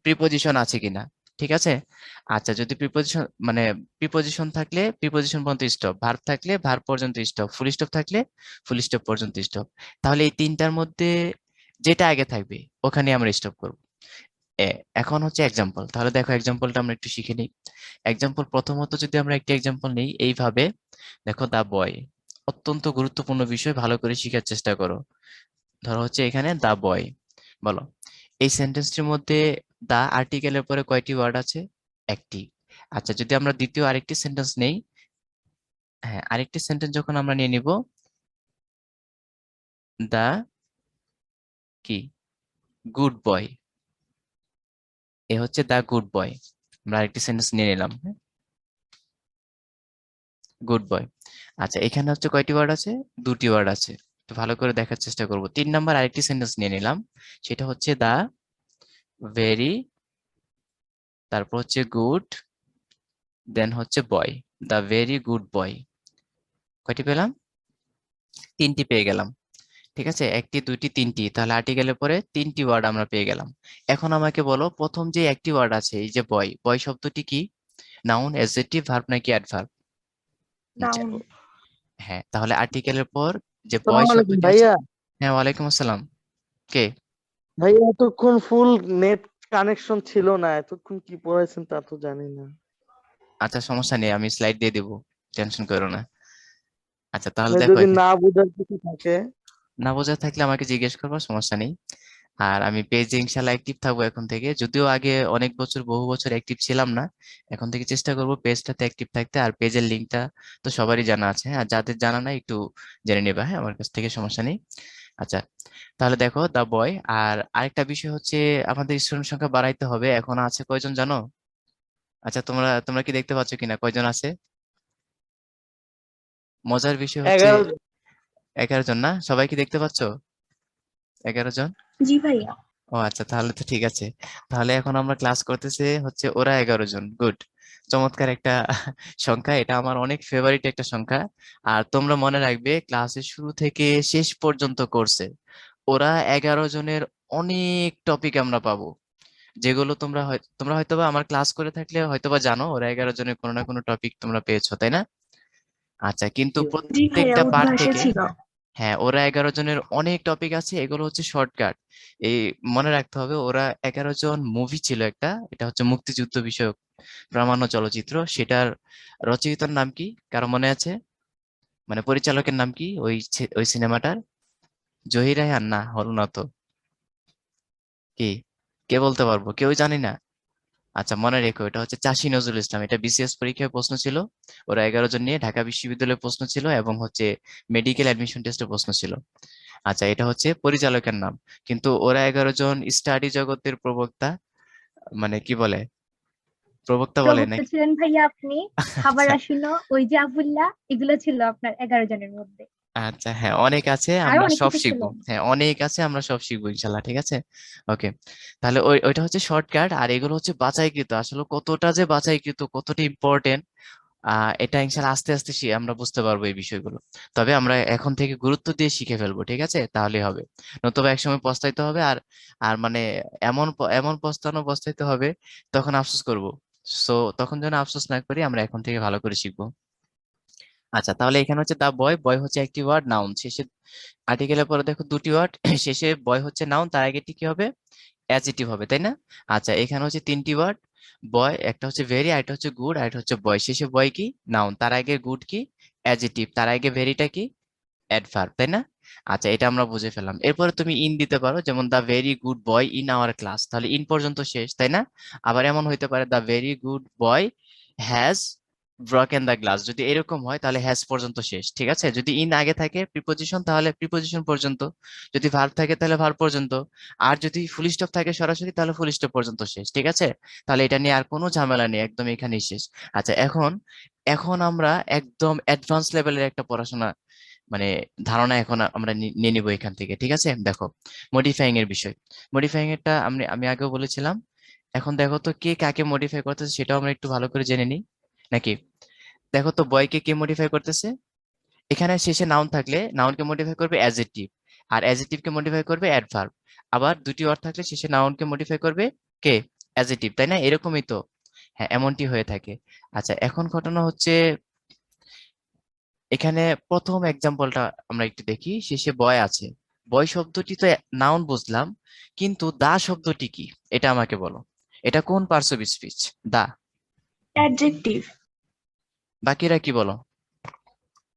Preposition আছে কিনা, ঠিক আছে। আচ্ছা, যদি প্রিপজিশন মানে প্রিপজিশন থাকলে প্রিপজিশন পর্যন্ত স্টপ, ভার্ব থাকলে ভার্ব পর্যন্ত স্টপ, ফুল স্টপ থাকলে ফুল স্টপ পর্যন্ত স্টপ। তাহলে এই তিনটার মধ্যে যেটা আগে থাকবে ওখানে আমরা স্টপ করব। এখন হচ্ছে এক্সাম্পল, তাহলে দেখো এক্সাম্পলটা আমরা একটু শিখে নিই। এক্সাম্পল প্রথমত যদি আমরা একটি এক্সাম্পল নিই এইভাবে, দেখো দা বয়, অত্যন্ত গুরুত্বপূর্ণ বিষয়, ভালো করে শেখার চেষ্টা করো। ধরো হচ্ছে এখানে দা বয়, বলো এই সেন্টেন্সটির মধ্যে দা আর্টিকেলের পরে কয়টি ওয়ার্ড আছে? একটি। আচ্ছা, যদি আমরা দ্বিতীয় আরেকটি সেন্টেন্স নেই, হ্যাঁ আরেকটি সেন্টেন্স যখন আমরা নিয়ে নিব, দা কি গুড বয়, এ হচ্ছে দা গুড বয়, আমরা আরেকটি সেন্টেন্স নিয়ে নিলাম, গুড বয়। আচ্ছা, এখানে হচ্ছে কয়টি ওয়ার্ড আছে? দুটি ওয়ার্ড আছে, একটু ভালো করে দেখার চেষ্টা করব। 3 নাম্বার আরেকটি সেন্টেন্স নিয়ে নিলাম, সেটা হচ্ছে দা ভেরি, তারপর হচ্ছে গুড, দেন হচ্ছে বয়, দা ভেরি গুড বয়। কয়টি পেলাম? 3টি পেয়ে গেলাম, ঠিক আছে, একটি দুইটি তিনটি, তাহলে আর্টিকেলের পরে 3টি ওয়ার্ড আমরা পেয়ে গেলাম। এখন আমাকে বলো প্রথম যে একটি ওয়ার্ড আছে এই যে বয়, বয় শব্দটি কি? নাউন, অ্যাডজেক্টিভ, ভার্ব নাকি অ্যাডভার্ব? আচ্ছা, নাউন। হ্যাঁ তাহলে আর্টিকেলের পর যে বয় আসসালামু আলাইকুম শব্দটি আছে, ভাইয়া। হ্যাঁ ওয়ালাইকুম আসসালাম, কে? ভাইয়া এতক্ষণ ফুল নেট কানেকশন ছিল না, এতক্ষণ কি পড়াইছেন তা তো জানি না। আচ্ছা সমস্যা নেই, আমি স্লাইড দিয়ে দিব, টেনশন করো না। আচ্ছা তাহলে ভাই দেখো যদি এখানে না বোঝার কিছু থাকে। না বোঝা থাকলে আমাকে জিজ্ঞেস করবো, সমস্যা নেই। আর আমি পেজে ইনশাল্লাহ অ্যাক্টিভ থাকবো এখন থেকে, যদিও আগে অনেক বছর বহু বছর অ্যাক্টিভ ছিলাম না, এখন থেকে চেষ্টা করবো পেজটাতে অ্যাক্টিভ থাকতে। আর পেজের লিঙ্কটা তো সবারই জানা আছে, হ্যাঁ, আর যাদের জানা নাই একটু জেনে নেবা, হ্যাঁ আমার কাছ থেকে, সমস্যা নেই। আচ্ছা, তাহলে দেখো দা বয়, আর আরেকটা বিষয় হচ্ছে আমাদের স্টুডেন্ট সংখ্যা বাড়াইতে হবে। এখন আছে কয়জন জানো? আচ্ছা, তোমরা তোমরা কি দেখতে পাচ্ছ কিনা কয়জন আছে? মজার বিষয় হচ্ছে 11। 11 জন না? সবাই কি দেখতে পাচ্ছ? 11 জন। জি ভাইয়া। ও আচ্ছা, তাহলে তো ঠিক আছে। তাহলে এখন আমরা ক্লাস করতেছে হচ্ছে ওরা 11 জন, গুড, চমৎকার একটা সংখ্যা, এটা আমার অনেক ফেভারিট একটা সংখ্যা। আর তোমরা মনে রাখবে ক্লাসের শুরু থেকে শেষ পর্যন্ত কোর্সে ওরা 11 জনের অনেক টপিক আমরা পাবো, যেগুলো তোমরা হয়তোবা আমার ক্লাস করে থাকলে হয়তোবা জানো ওরা 11 জনের কোনো না কোনো টপিক তোমরা পেয়েছো, তাই না? আচ্ছা, কিন্তু জি ভাইয়া, প্রত্যেকটা পার্ট উদ্ভাসে থেকে, ছিল। হ্যাঁ ওরা 11 জনের অনেক টপিক আছে, এগুলো হচ্ছে শর্টকাট। এই মনে রাখতে হবে, ওরা 11 জন মুভি ছিল একটা, এটা হচ্ছে মুক্তিযুদ্ধ বিষয়ক প্রামাণ্য চলচ্চিত্র, সেটার রচয়িতার নাম কি কারো মনে আছে? মানে পরিচালকের নাম কি ওই সিনেমাটার? জহির রায়হান? না, হল না তো। কি, কে বলতে পারবো? কেউ জানি না? আচ্ছা মনে রেখো, এটা হচ্ছে চাষী নজরুল ইসলাম, এটা বিসিএস পরীক্ষায় প্রশ্ন ছিল। ওরা 11 জন নিয়ে ঢাকা বিশ্ববিদ্যালয়ে প্রশ্ন ছিল, এবং হচ্ছে মেডিকেল অ্যাডমিশন টেস্টে প্রশ্ন ছিল। আচ্ছা, এটা হচ্ছে পরিচালকের নাম, কিন্তু ওরা 11 জন স্টাডি জগতের প্রবক্তা, মানে কি বলে, প্রবক্তা বলে প্রবক্তা নাকি? ছিলেন ভাইয়া আপনি। খাবার আচ্ছা, আসিল, ওই যে আবুল্লাহ, এগুলো ছিল আপনার 11 জনের মধ্যে। আচ্ছা হ্যাঁ অনেক আছে, আরো আমরা অনেক সব কিছু ছিল। শিখবো, হ্যাঁ অনেক আছে, আমরা সব শিখবো ইনশাল্লাহ, ঠিক আছে। ওকে, তাহলে ওইটা হচ্ছে শর্টকাট, আর এগুলো হচ্ছে বাছাইকৃত, আসলে কতটা যে বাছাইকৃত, কতটা ইম্পর্টেন্ট, এটা ইনশাল্লাহ আস্তে আস্তে আমরা বুঝতে পারবো এই বিষয়গুলো। তবে আমরা এখন থেকে গুরুত্ব দিয়ে শিখে ফেলবো, ঠিক আছে, তাহলে হবে, নতুবা একসময় পস্তাইতে হবে। আর আর মানে এমন পস্তাইতে হবে, তখন আফসোস করব। সো তখন যেন আফসোস না করি, আমরা এখন থেকে ভালো করে শিখবো। আচ্ছা, তাহলে এখানে হচ্ছে দা বয়, বয় হচ্ছে একটি ওয়ার্ড, নাউন শেষে, আর্টিকেলের পরে দেখো দুটি ওয়ার্ড, শেষে বয় হচ্ছে নাউন, তার আগে কি হবে? অ্যাডজেক্টিভ হবে, তাই না? আচ্ছা, এখানে হচ্ছে 3টি ওয়ার্ড, বয়, একটা হচ্ছে ভেরি, আরেকটা হচ্ছে গুড, আরেকটা হচ্ছে বয়, শেষে বয় কি? নাউন, তার আগে গুড কি? অ্যাডজেক্টিভ, তার আগে ভেরিটা কি? অ্যাডভার্ব, তাই না? আচ্ছা, এটা আমরা বুঝে ফেললাম। এরপরে তুমি ইন দিতে পারো, যেমন the very good boy in our class, তাহলে ইন পর্যন্ত শেষ, তাই না? আবার এমন হইতে পারে the very good boy has broken the glass, যদি এরকম হয় তাহলে হ্যাজ পর্যন্ত শেষ, ঠিক আছে। যদি ইন আগে থাকে প্রিপোজিশন, তাহলে প্রিপোজিশন পর্যন্ত, যদি ভার্ব থাকে তাহলে ভার্ব পর্যন্ত, আর যদি ফুল স্টপ থাকে সরাসরি তাহলে ফুল স্টপ পর্যন্ত শেষ, ঠিক আছে। তাহলে এটা নিয়ে আর কোনো ঝামেলা নেই, একদম এখানেই শেষ। আচ্ছা, এখন এখন আমরা একদম অ্যাডভান্স লেভেলের একটা পড়াশোনা, মানে ধারণা এখন আমরা নিয়ে নিব এখান থেকে, ঠিক আছে। দেখো মডিফাইং এর বিষয়, মডিফাইং এরটা আমি আমি আগেও বলেছিলাম। এখন দেখো তো কে কাকে মডিফাই করতেছে সেটাও আমরা একটু ভালো করে জেনে নিই, নাকি? দেখো তো বয়কে কে মডিফাই করতেছে? এখানে শেষে নাউন থাকলে নাউনকে মডিফাই করবে অ্যাডজেক্টিভ, আর অ্যাডজেক্টিভকে মডিফাই করবে অ্যাডভার্ব। আবার দুটি ওয়ার্ড থাকলে শেষে নাউনকে মডিফাই করবে কে? অ্যাজেটিভ, তাই না? এরকমই তো, হ্যাঁ এমনটি হয়ে থাকে। আচ্ছা এখন ঘটনা হচ্ছে এখানে প্রথম এক্সাম্পলটা আমরা একটু দেখি, শেষে বয় আছে। বয় শব্দটি তো নাউন বুঝলাম, কিন্তু দা শব্দটি কি এটা আমাকে বলো। এটা কোন parts of speech? The. Adjective. বাকিরা কি বলো?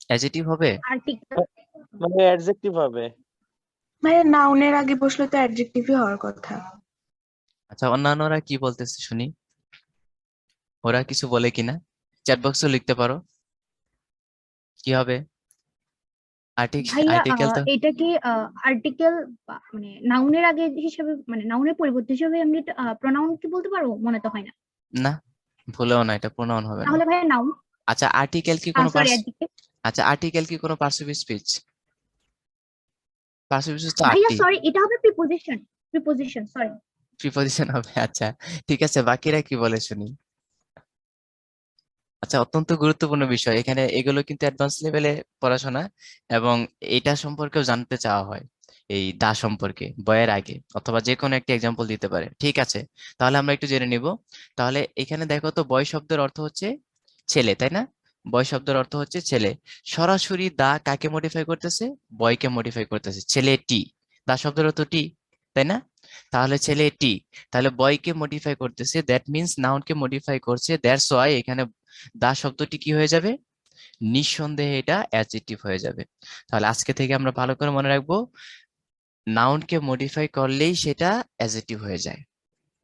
অ্যাডজেক্টিভ হবে? আর্টিকেল। মানে অ্যাডজেক্টিভ হবে। ভাইয়া নাউনের আগে বসলে তো অ্যাডজেক্টিভই হওয়ার কথা। আচ্ছা অন্যান্যরা কি বলতেছে শুনি, ওরা কিছু বলে কিনা, চ্যাট বক্সে লিখতে পারো। কি হবে? ভাইয়া আর্টিকেল তো এটা কি আর্টিকেল মানে নাউনের আগে হিসাবে, মানে নাউনের পরিবর্তে হিসাবে আমি প্রনাউন কি বলতে পারবো? মনে তো হয় না। না, ভুলেও না, এটা প্রোনাউন হবে না। তাহলে ভাইয়া নাউন। আচ্ছা আর্টিকেল কি কোনো সরি, অ্যাডজেক্টিভ। আচ্ছা আর্টিকেল কি কোনো parts of speech? Parts of speech তো ভাইয়া 8টি। সরি, এটা হবে প্রিপোজিশন। Preposition, sorry. প্রিপজিশন হবে, আচ্ছা ঠিক আছে, বাকিরা কি বলে শুনি। আচ্ছা অত্যন্ত গুরুত্বপূর্ণ বিষয় এখানে, এগুলো কিন্তু অ্যাডভান্স লেভেলে পড়াশোনা, এবং এটা সম্পর্কেও জানতে চাওয়া হয়, এই দা সম্পর্কে বইয়ের আগে, অথবা যে কোনো একটা এক্সাম্পল দিতে পারে। ঠিক আছে, তাহলে আমরা একটু জেনে নিব। তাহলে এখানে দেখো তো, বয় শব্দের অর্থ হচ্ছে ছেলে, তাই না? বয় শব্দের অর্থ হচ্ছে ছেলে। সরাসরি দা কাকে মডিফাই করতেছে? বয়কে মডিফাই করতেছে, ছেলেটি। দা শব্দের অর্থ টি, তাই না? তাহলে ছেলেটি, তাহলে বয়কে মডিফাই করতেছে, দ্যাট মিন্স নাউনকে মডিফাই করছে, দ্যাটস ওয়াই এখানে দা শব্দটি কি হয়ে যাবে? নিঃসন্দেহে এটা অ্যাডজেক্টিভ হয়ে যাবে। তাহলে আজকে থেকে আমরা ভালো করে মনে রাখবো, নাউনকে মডিফাই করলেই সেটা অ্যাডজেক্টিভ হয়ে যায়।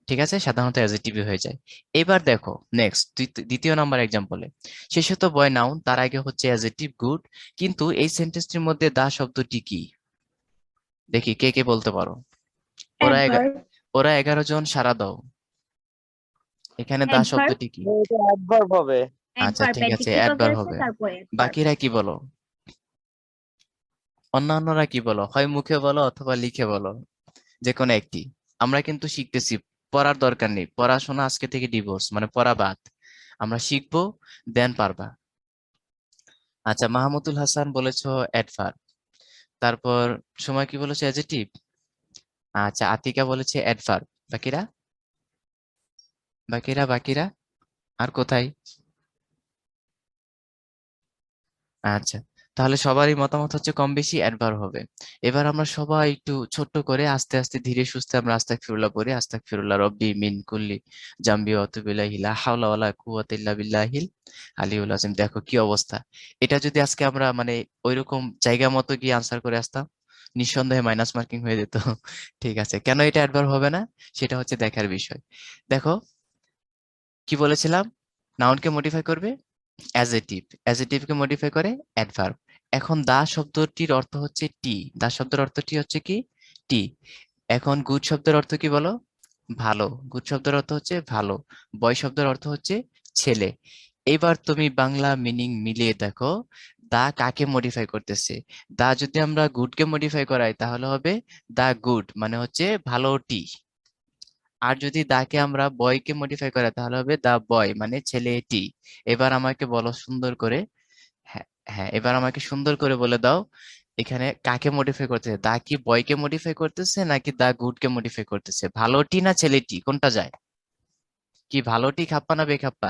ঠিক আছে, সাধারণত অ্যাডজেক্টিভ হয়ে যায়। এবার দেখো নেক্সট, দ্বিতীয় নাম্বার এক্সাম্পলে, শেষত বয় নাউন, তার আগে হচ্ছে অ্যাডজেক্টিভ, গুড। কিন্তু এই সেন্টেন্সটির মধ্যে দা শব্দটি কি? দেখি কে কে বলতে পারো। ওরা অ্যাডভার্ব। ওরা 11 জন সাড়া দাও, এখানে দা অ্যাডভার্ব। শব্দটি কি? এটা অ্যাডভার্ব হবে। আচ্ছা অ্যাডভার্ব, ঠিক আছে, অ্যাডজেক্টিভ আগে অ্যাডভার্ব আছে, হবে। তারপরে অ্যাডভার্ব। বাকিরা কি বলো? অন্যান্যরা কি বলো? হয় মুখে বলো অথবা লিখে বলো, যে কোনো একটি। আমরা কিন্তু শিখতেছি, পড়ার দরকার নেই, পড়াশোনা আজকে থেকে ডিভোর্স, মানে পড়া বাদ। আমরা শিখবো, দেন পারবা। আচ্ছা মাহমুদুল হাসান বলেছো অ্যাডভার্ব, তারপর সময় কি বলেছে? অ্যাডজেক্টিভ। আচ্ছা আতিকা বলেছে অ্যাডভার্ব। বাকিরা, বাকিরা আর কোথায়? আচ্ছা, তাহলে সবারই মতামত হচ্ছে কম বেশি অ্যাডভার্ব হবে। এবার আমরা সবাই একটু ছোট্ট করে আস্তে আস্তে ধীরে সুস্থে আমরা আস্তাগফিরুল্লাহ পড়ি। আস্তাগফিরুল্লাহ রব্বি মিন কুল্লি জামবি ওয়া আতুবু ইলাইহি লা হাওলা ওয়ালা কুওয়াতা ইল্লা বিল্লাহিল আলিয়্যুল আযীম। দেখো কি অবস্থা, এটা যদি আজকে আমরা মানে ওইরকম জায়গা মতো গিয়ে আনসার করে আসতাম, নিঃসন্দেহে মাইনাস মার্কিং হয়ে যেত। ঠিক আছে, কেন এটা অ্যাডভার্ব হবে না সেটা হচ্ছে দেখার বিষয়। দেখো কি বলেছিলাম, নাউনকে মডিফাই করবে অ্যাজেটিভ, অ্যাজেটিভকে মডিফাই করে অ্যাডভার্ব। এখন দা শব্দটির অর্থ হচ্ছে টি, দা শব্দের অর্থটি হচ্ছে কি? টি। এখন গুড শব্দের অর্থ কি বলো? ভালো, গুড শব্দের অর্থ হচ্ছে ভালো। বয় শব্দের অর্থ হচ্ছে ছেলে। এবার তুমি বাংলা মিনিং মিলিয়ে দেখো, দা কাকে মডিফাই করতেছে। দা যদি আমরা গুডকে মডিফাই করাই তাহলে হবে দা গুড, মানে হচ্ছে ভালোটি। আর যদি দাকে আমরা বয়কে মডিফাই করি তাহলে হবে দা বয়, মানে ছেলেটি। এবার আমাকে বলো সুন্দর করে, হ্যাঁ হ্যাঁ, এবার আমাকে সুন্দর করে বলে দাও, এখানে কাকে মডিফাই করতেছে? দা কি বয়কে মডিফাই করতেছে নাকি দা গুডকে মডিফাই করতেছে? ভালোটি না ছেলেটি, কোনটা যায়? কি ভালোটি খাপ্পা না বেখাপ্পা?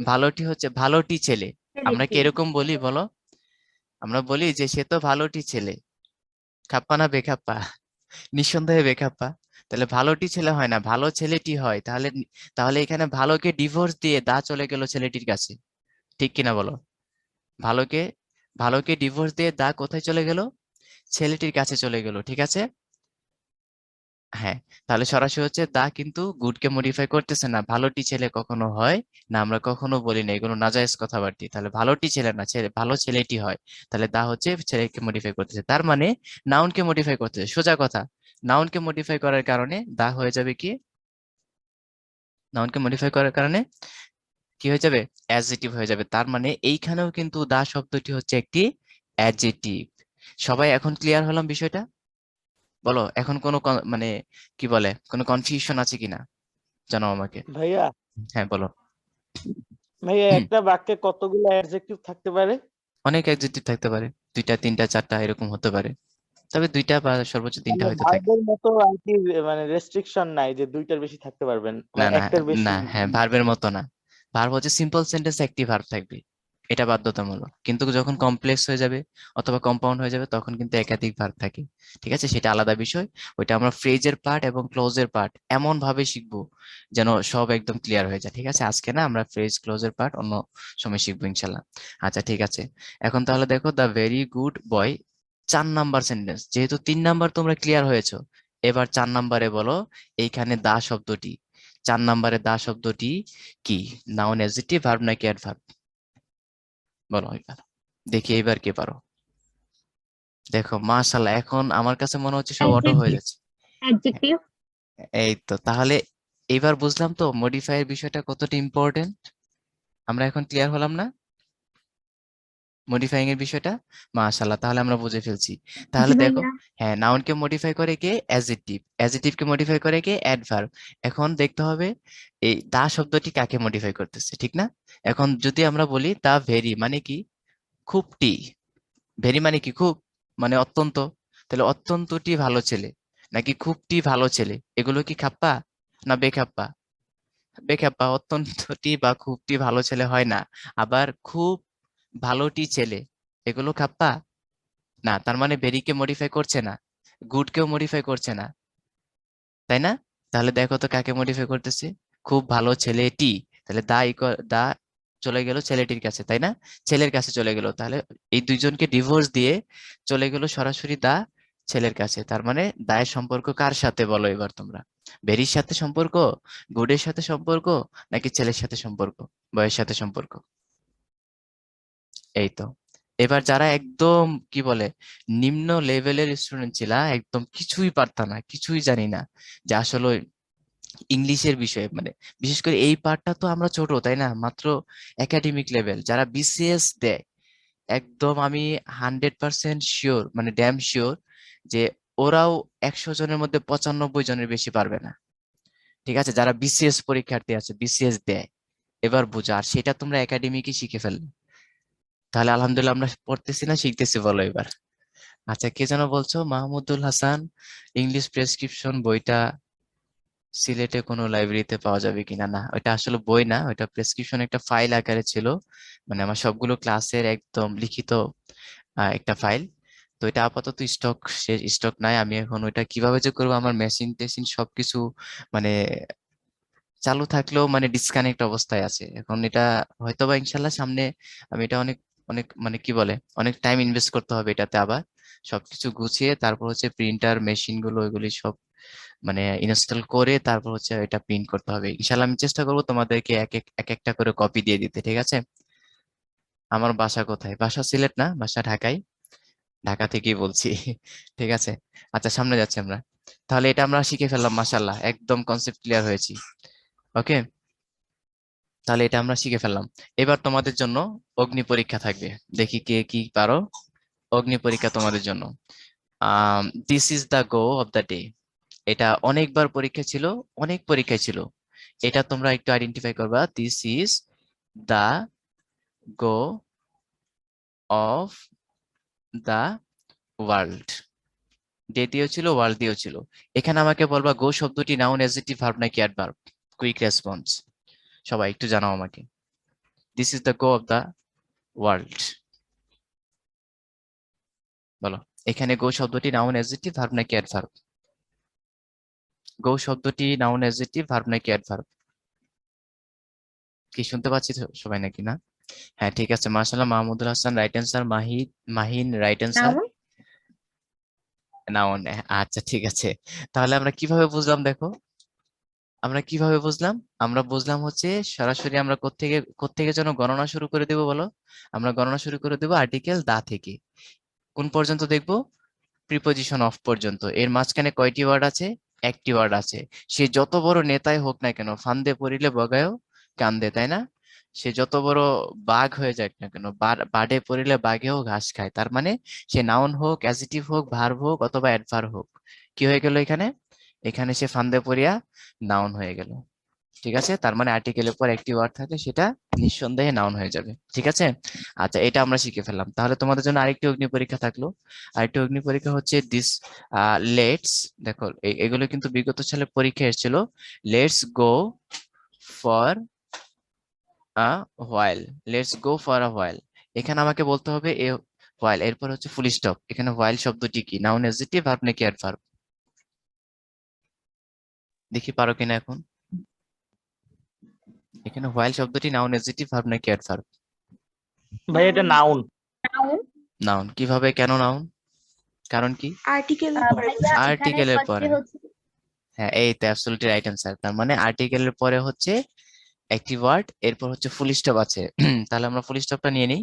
ভালোটি হচ্ছে ভালোটি ছেলে। আমরা কি ছেলেটি। এরকম বলি বলো? আমরা বলি যে সে তো ভালোটি ছেলে, খাপ্পা না বেখাপ্পা? নিঃসন্দেহে বেখাপ্পা। তাহলে ভালোটি ছেলে হয় না, ভালো ছেলেটি হয়। তাহলে তাহলে এখানে ভালোকে ডিভোর্স দিয়ে দা চলে গেল ছেলেটির কাছে, ঠিক কিনা বলো? ভালোকে ভালোকে ডিভোর্স দিয়ে দা কোথায় চলে গেল? ছেলেটির কাছে চলে গেল, ঠিক আছে। হ্যাঁ, তাহলে সরাসরি হচ্ছে দা কিন্তু গুডকে মডিফাই করতেছে না, ভালোটি ছেলে কখনো হয় না, আমরা কখনো বলি না, এগুলো নাজায়েজ কথাবার্তা। তাহলে ভালোটি ছেলে না, ছেলে ভালো ছেলেটি হয়। তাহলে দা হচ্ছে ছেলেকে মডিফাই করতেছে, তার মানে নাউনকে মডিফাই করতেছে, সোজা কথা। নাউনকে মডিফাই করার কারণে দা হয়ে যাবে কি? নাউনকে মডিফাই করার কারণে কি হয়ে যাবে? অ্যাডজেক্টিভ হয়ে যাবে। তার মানে এইখানেও কিন্তু দা শব্দটি হচ্ছে একটি অ্যাডজেক্টিভ। সবাই এখন ক্লিয়ার হলাম বিষয়টা? বলো এখন কোনো মানে কি বলে, কোনো কনফিউশন আছে কিনা জানাও আমাকে। ভাইয়া, হ্যাঁ বলো। ভাইয়া হুম, একটা বাক্যে কতগুলো অ্যাডজেক্টিভ থাকতে পারে? অনেক অ্যাডজেক্টিভ থাকতে পারে, দুইটা তিনটা চারটা এরকম হতে পারে। তবে দুইটা বা সর্বোচ্চ তিনটা মানে হয়তো থাকে। ভার্বের মতো আর কি, মানে রেস্ট্রিকশন নাই যে দুইটার বেশি থাকতে পারবেন, না মানে না একটার বেশি। না, হ্যাঁ ভার্বের মতো না। ভার্ব হচ্ছে সিম্পল সেন্টেন্স একটি ভার্ব থাকবে, এটা বাধ্যতামূলক। কিন্তু যখন কমপ্লেক্স হয়ে যাবে অথবা কম্পাউন্ড হয়ে যাবে তখন কিন্তু একাধিক ভার্ব থাকে। ঠিক আছে, সেটা আলাদা বিষয়। ওইটা আমরা ফ্রেজের পার্ট এবং ক্লোজের পার্ট এমন ভাবে শিখবো যেন সব একদম ক্লিয়ার হয়ে যায়। ঠিক আছে, আজকে না, আমরা ফ্রেজ ক্লোজের পার্ট অন্য সময় শিখবো ইনশাল্লাহ। আচ্ছা ঠিক আছে, এখন তাহলে দেখো, the very good boy 4 number sentence, যেহেতু 3 নাম্বার তোমরা ক্লিয়ার হয়েছো, এবার 4 নাম্বারে বলো এইখানে দা শব্দটি, 4 নাম্বারে দা শব্দটি কি? নাউন, অ্যাডজেক্টিভ, ভার্ব নাকি অ্যাডভার্ব? বলো এবার, দেখি এবার কে পারো। দেখো মাশাআল্লাহ, এখন আমার কাছে মনে হচ্ছে সব অটো হয়ে অ্যাডজেক্টিভ। যাচ্ছে। অ্যাডজেক্টিভ। এই তো, তাহলে এইবার বুঝলাম তো মডিফায়ার বিষয়টা কতটা ইম্পর্টেন্ট। আমরা এখন ক্লিয়ার হলাম না মডিফাইং এর বিষয়টা? মাশাআল্লাহ, তাহলে আমরা বুঝে ফেলছি। জি তাহলে দেখো, ভাইয়া। হ্যাঁ, নাউনকে মডিফাই করে কে? অ্যাডজেক্টিভ। অ্যাডজেক্টিভকে মডিফাই করে কে? অ্যাডভার্ব। এখন দেখতে হবে এই দা শব্দটি কাকে মডিফাই করতেছে, ঠিক না? এখন যদি আমরা বলি দা ভেরি মানে কি? খুবটি। ভেরি মানে কি? খুব, মানে অত্যন্ত। তাহলে অত্যন্তটি ভালো ছেলে নাকি খুবটি ভালো ছেলে, এগুলো কি খাপ্পা না বেখাপ্পা? বেখাপ্পা। অত্যন্তটি বা খুবটি ভালো ছেলে হয় না। আবার খুব ভালোটি ছেলে, এগুলো খাপ্পা না। তার মানে ভেরিকে মডিফাই করছে না, গুডকেও মডিফাই করছে না, তাই না? তাহলে দেখো তো কাকে মডিফাই করতেছে? খুব ভালো ছেলেটি। তাহলে দা দা চলে গেল ছেলেটির কাছে, তাই না? ছেলের কাছে চলে গেল, তাহলে এই দুইজনকে ডিভোর্স দিয়ে চলে গেল সরাসরি দা ছেলের কাছে। তার মানে দায়ের সম্পর্ক কার সাথে বলো এবার তোমরা? ভেরির সাথে সম্পর্ক, গুডের সাথে সম্পর্ক, নাকি ছেলের সাথে সম্পর্ক, বয়ের সাথে সম্পর্ক? এই তো, এবার যারা একদম কি বলে নিম্ন লেভেলের স্টুডেন্ট ছিল, একদম কিছুই পারতা না, কিছুই জানি না, যে আসলে ইংলিশের বিষয়ে, মানে বিশেষ করে এই পার্টটা তো আমরা ছোট, তাই না? মাত্র একাডেমিক লেভেল, যারা বিসিএস দেয়, একদম আমি 100% শিওর, মানে ড্যাম শিওর, যে ওরাও 100 জনের মধ্যে 95 জনের বেশি পারবে না। ঠিক আছে, যারা বিসিএস পরীক্ষার্থী আছে, বিসিএস দেয়, এবার বুঝো। আর সেটা তোমরা একাডেমিকই শিখে ফেললে, তাহলে আলহামদুলিল্লাহ আমরা পড়তেছি না শিখতেছি, বলো এবার। আচ্ছা, কে যেন বলছো, মাহমুদুল হাসান ইংলিশ প্রেসক্রিপশন বইটা সিলেটে কোনো লাইব্রেরিতে পাওয়া যাবে কিনা? না, ওটা আসলে বই না, ওটা প্রেসক্রিপশন, একটা ফাইল আকারে ছিল, মানে আমার সবগুলো ক্লাসের একদম লিখিত একটা ফাইল। তো এটা আপাতত স্টক নাই। আমি এখন ওইটা কিভাবে যে করবো, আমার মেশিন টেশিন সবকিছু মানে চালু থাকলেও মানে ডিসকানেক্ট অবস্থায় আছে এখন এটা। হয়তোবা ইনশাল্লাহ সামনে আমি এটা অনেক অনেক মানে কি বলে অনেক টাইম ইনভেস্ট করতে হবে এটাতে, আবার সবকিছু গুছিয়ে তারপর হচ্ছে প্রিন্টার মেশিন গুলো ওইগুলি সব মানে ইনস্টল করে তারপর হচ্ছে এটা প্রিন্ট করতে হবে ইনশাল্লাহ। আমি চেষ্টা করবো তোমাদেরকে এক একটা করে কপি দিয়ে দিতে, ঠিক আছে? আমার বাসা কোথায়? বাসা সিলেট না, বাসা ঢাকায়, ঢাকা থেকেই বলছি। ঠিক আছে, আচ্ছা সামনে যাচ্ছি আমরা। তাহলে এটা আমরা শিখে ফেললাম, মাশাল্লাহ একদম কনসেপ্ট ক্লিয়ার হয়েছি। ওকে, তাহলে এটা আমরা শিখে ফেললাম। এবার তোমাদের জন্য অগ্নি পরীক্ষা থাকবে, দেখি কে কি পারো। অগ্নি পরীক্ষা তোমাদের জন্য। This is the go of the day, এটা অনেকবার পরীক্ষা ছিল, অনেক পরীক্ষা ছিল। এটা তোমরা একটু আইডেন্টিফাই করবা, this is the go of the world. Day দিয়েও ছিল, ওয়ার্ল্ড দিয়েও ছিল। এখানে আমাকে বলবা গো শব্দটি নাউন, অ্যাডজেক্টিভ, ভার্ব নাকি অ্যাডভার্ব? কুইক রেসপন্স, সবাই একটু জানাও আমাকে। This is the go of the world, বলো। এখানে গো শব্দটি নাউন, অ্যাডজেক্টিভ, ভার্ব নাকি অ্যাডভার্ব? গো শব্দটি নাউন, অ্যাডজেক্টিভ, ভার্ব নাকি অ্যাডভার্ব? কি শুনতে পাচ্ছি তো সবাই নাকি না? হ্যাঁ ঠিক আছে, মার্শাল্লাহ, Mahmudul Hasan right answer, Mahin right answer, noun. Noun. আচ্ছা ঠিক আছে, তাহলে আমরা কিভাবে বুঝলাম দেখো, আমরা কিভাবে বুঝলাম? আমরা বুঝলাম হচ্ছে সরাসরি আমরা কোত্থেকে যেন গণনা শুরু করে দেবো বলো? আমরা গণনা শুরু করে দেবো আর্টিকেল দা থেকে। কোন পর্যন্ত দেখবো? প্রিপজিশন অফ পর্যন্ত। এর মাঝখানে কয়টি ওয়ার্ড আছে? একটি ওয়ার্ড আছে। সে যত বড় নেতাই হোক না কেন, ফান্দে পড়িলে বগায়ও কান্দে, তাই না? সে যত বড় বাঘ হয়ে যাক না কেন, বাডে পড়িলে বাঘেও ঘাস খায়। তার মানে সে নাউন হোক, অ্যাডজেক্টিভ হোক, ভার্ব হোক অথবা অ্যাডভার্ব হোক, কি হয়ে গেল এখানে? এখানে সে ফান্দে পড়িয়া নাউন হয়ে গেল। ঠিক আছে, তার মানে আর্টিকেলের পর একটি ওয়ার্ড থাকলে সেটা নিঃসন্দেহে নাউন হয়ে যাবে। ঠিক আছে, আচ্ছা এটা আমরা শিখে ফেললাম। তাহলে তোমাদের জন্য আরেকটি অগ্নি পরীক্ষা থাকলো। আরেকটি অগ্নি পরীক্ষা হচ্ছে দিস লেটস, দেখো এগুলো কিন্তু বিগত সালে পরীক্ষা এসেছিল। Let's go for a while, let's go for a while, এখানে আমাকে বলতে হবে এ হোয়াইল, এরপর হচ্ছে ফুল স্টপ। এখানে হোয়াইল শব্দটি কি, নাউন অ্যাডজেক্টিভ ভার্ব নাকি অ্যাডভার্ব? দেখি পারো কিনা এখন। এখানে হোয়াইল শব্দটি নাউন অ্যাডজেক্টিভ ভার্ব নাকি অ্যাডভার্ব? ভাই এটা নাউন। নাউন। নাউন। কিভাবে, কেন নাউন, কারণ কি? আর্টিকেলের পরে ভাইয়া এখানে আর্টিকেলের ফার্স্টে পরে, হচ্ছে হ্যাঁ এই তো অ্যাবসলিউটলি রাইট অ্যান্সার। তার মানে আর্টিকেলের পরে হচ্ছে একটি ওয়ার্ড, এরপর হচ্ছে ফুল স্টপ আছে। তাহলে আমরা ফুল স্টপটা নিয়ে নিই।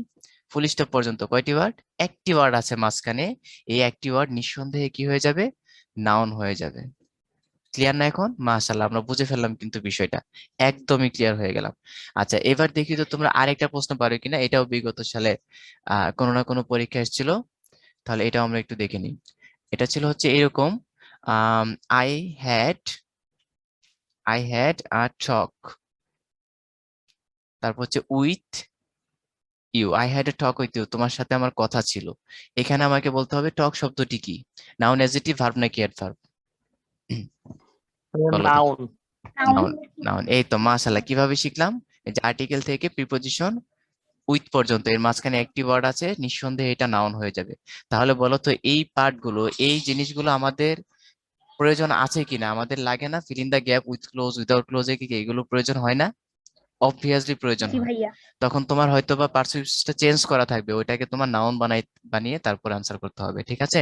ফুল স্টপ পর্যন্ত কয়টি ওয়ার্ড? একটি ওয়ার্ড আছে মাঝখানে। এই একটি ওয়ার্ড নিঃসন্দেহে কি হয়ে যাবে, নাউন হয়ে যাবে। ক্লিয়ার না এখন? মাশাআল্লাহ, আমরা বুঝে ফেললাম কিন্তু বিষয়টা, একদমই ক্লিয়ার হয়ে গেলাম। আচ্ছা এবার দেখি তো তোমরা আরেকটা প্রশ্ন পারো কিনা, এটাও বিগত সালে কোনো না কোনো পরীক্ষা এসেছিল। তাহলে এটাও আমরা একটু দেখে নিই। এটা ছিল হচ্ছে এরকম, I had I had a talk, তারপর হচ্ছে with you, I had a talk with you, তোমার সাথে আমার কথা ছিল। এখানে আমাকে বলতে হবে টক শব্দটি কি, নাউন অ্যাডজেক্টিভ ভার্ব নাকি অ্যাডভার্ব? বলো দেখি। নাউন। নাউন। নাউন। নাউন, এই তো মাশাআল্লাহ, কিভাবে শিখলাম? এই যে আর্টিকেল থেকে প্রিপজিশন উইথ পর্যন্ত এর মাঝখানে একটি ওয়ার্ড আছে, নিঃসন্দেহে এটা নাউন হয়ে যাবে। তাহলে বলো তো এই পার্টগুলো, এই জিনিসগুলো আমাদের প্রয়োজন আছে কিনা, আমাদের লাগে না? Fill in the gap with clues, without ক্লোজে কি এগুলো প্রয়োজন হয় না? অবভিয়াসলি প্রয়োজন জি হয়। ভাইয়া। তখন তোমার হয়তো বা পার্সিপটা চেঞ্জ করা থাকবে, ওইটাকে তোমার নাউন বানিয়ে তারপর আনসার করতে হবে। ঠিক আছে,